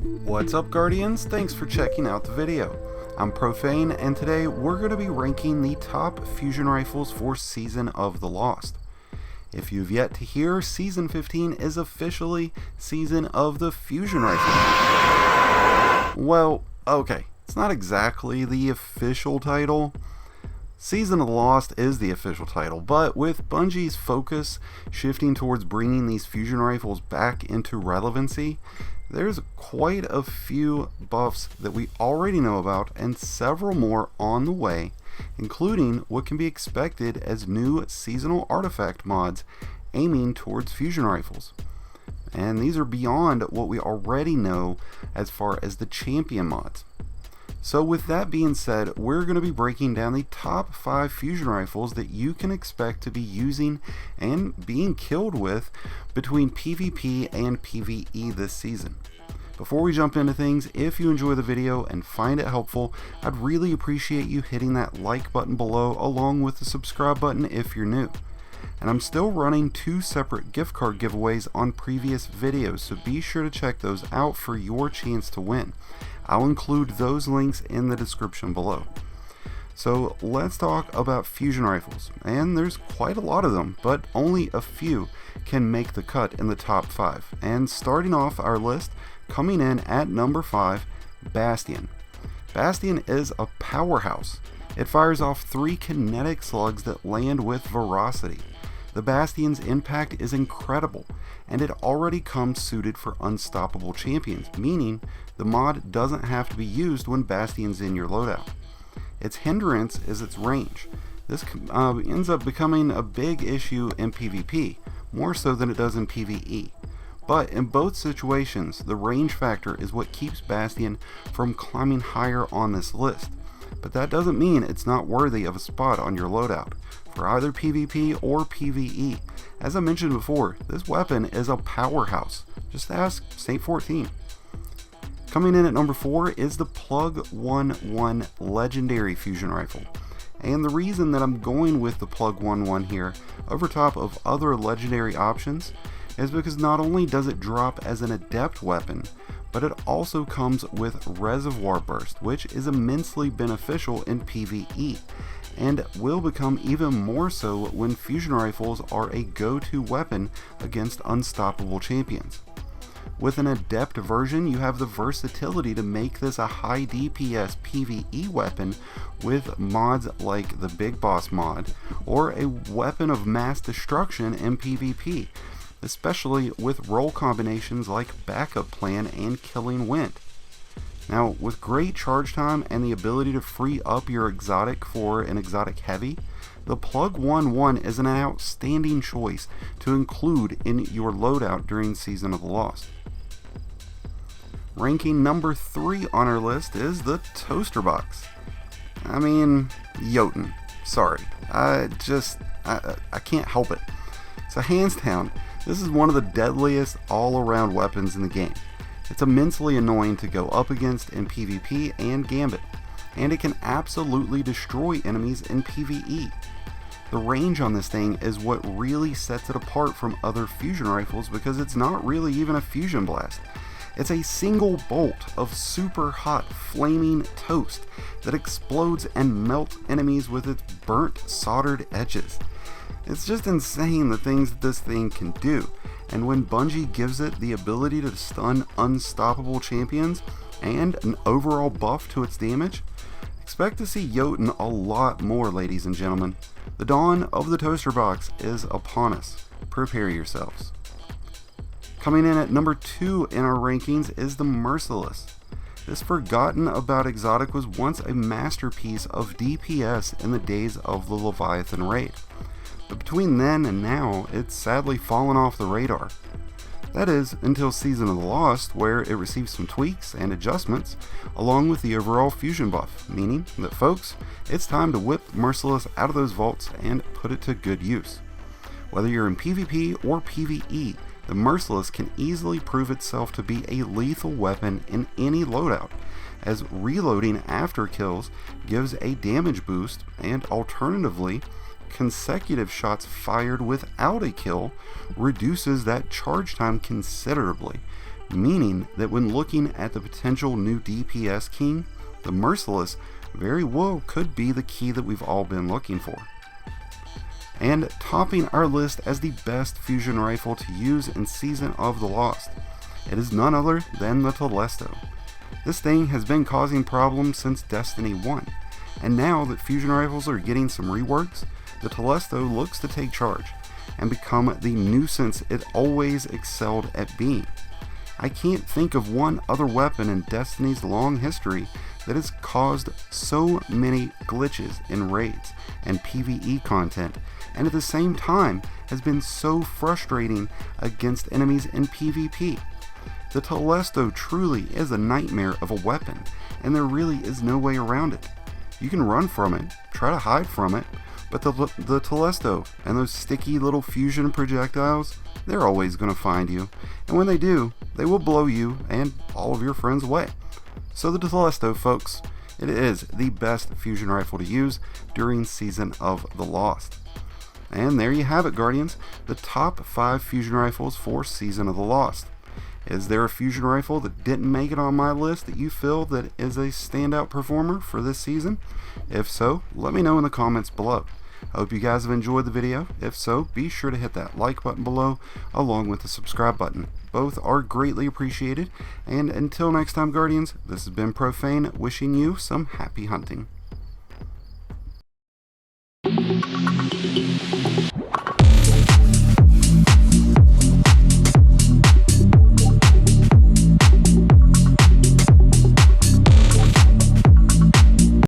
What's up, Guardians? Thanks for checking out the video. I'm Profane, and today we're going to be ranking the top fusion rifles for Season of the Lost. If you've yet to hear, Season 15 is officially Season of the Fusion Rifle. Well, okay, it's not exactly the official title. Season of the Lost is the official title, but with Bungie's focus shifting towards bringing these fusion rifles back into relevancy, there's quite a few buffs that we already know about and several more on the way, including what can be expected as new seasonal artifact mods aiming towards fusion rifles. And these are beyond what we already know as far as the champion mods. So with that being said, we're going to be breaking down the top 5 fusion rifles that you can expect to be using and being killed with between PvP and PvE this season. Before we jump into things, if you enjoy the video and find it helpful, I'd really appreciate you hitting that like button below along with the subscribe button if you're new. And I'm still running 2 separate gift card giveaways on previous videos, so be sure to check those out for your chance to win. I'll include those links in the description below. So let's talk about fusion rifles, and there's quite a lot of them, but only a few can make the cut in the top 5. And starting off our list, coming in at number 5, Bastion. Bastion is a powerhouse. It fires off 3 kinetic slugs that land with velocity. The Bastion's impact is incredible, and it already comes suited for unstoppable champions, meaning the mod doesn't have to be used when Bastion's in your loadout. Its hindrance is its range. This ends up becoming a big issue in PvP, more so than it does in PvE. But in both situations, the range factor is what keeps Bastion from climbing higher on this list. But that doesn't mean it's not worthy of a spot on your loadout, for either PvP or PvE. As I mentioned before, this weapon is a powerhouse. Just ask Saint 14. Coming in at number 4 is the Plug 1-1 Legendary Fusion Rifle. And the reason that I'm going with the Plug 1-1 here over top of other legendary options is because not only does it drop as an adept weapon, but it also comes with Reservoir Burst, which is immensely beneficial in PvE, and will become even more so when fusion rifles are a go-to weapon against unstoppable champions. With an adept version, you have the versatility to make this a high DPS PvE weapon with mods like the Big Boss mod, or a weapon of mass destruction in PvP, especially with role combinations like Backup Plan and Killing Wind. Now, with great charge time and the ability to free up your exotic for an exotic heavy, the Plug 1-1 is an outstanding choice to include in your loadout during Season of the Lost. Ranking number 3 on our list is the Toaster Box. I mean, Jotun. Sorry. I can't help it. So hands down, this is one of the deadliest all-around weapons in the game. It's immensely annoying to go up against in PvP and Gambit, and it can absolutely destroy enemies in PvE. The range on this thing is what really sets it apart from other fusion rifles because it's not really even a fusion blast. It's a single bolt of super hot flaming toast that explodes and melts enemies with its burnt soldered edges. It's just insane the things that this thing can do, and when Bungie gives it the ability to stun unstoppable champions and an overall buff to its damage, expect to see Jotun a lot more, ladies and gentlemen. The dawn of the Toaster Box is upon us. Prepare yourselves. Coming in at number 2 in our rankings is the Merciless. This forgotten about exotic was once a masterpiece of DPS in the days of the Leviathan raid. But between then and now, it's sadly fallen off the radar. That is, until Season of the Lost, where it received some tweaks and adjustments, along with the overall fusion buff, meaning that folks, it's time to whip Merciless out of those vaults and put it to good use. Whether you're in PvP or PvE, the Merciless can easily prove itself to be a lethal weapon in any loadout, as reloading after kills gives a damage boost, and alternatively, consecutive shots fired without a kill reduces that charge time considerably, meaning that when looking at the potential new DPS king, the Merciless very well could be the key that we've all been looking for. And topping our list as the best fusion rifle to use in Season of the Lost, it is none other than the Telesto. This thing has been causing problems since Destiny 1, and now that fusion rifles are getting some reworks, the Telesto looks to take charge and become the nuisance it always excelled at being. I can't think of one other weapon in Destiny's long history that has caused so many glitches in raids and PVE content, and at the same time has been so frustrating against enemies in PvP. The Telesto truly is a nightmare of a weapon, and there really is no way around it. You can run from it, try to hide from it, but the Telesto and those sticky little fusion projectiles, they're always going to find you, and when they do, they will blow you and all of your friends away. So the Telesto, folks, it is the best fusion rifle to use during Season of the Lost. And there you have it, Guardians, the top 5 fusion rifles for Season of the Lost. Is there a fusion rifle that didn't make it on my list that you feel that is a standout performer for this season? If so, let me know in the comments below. I hope you guys have enjoyed the video. If so, be sure to hit that like button below along with the subscribe button. Both are greatly appreciated. And until next time, Guardians, this has been Profane wishing you some happy hunting.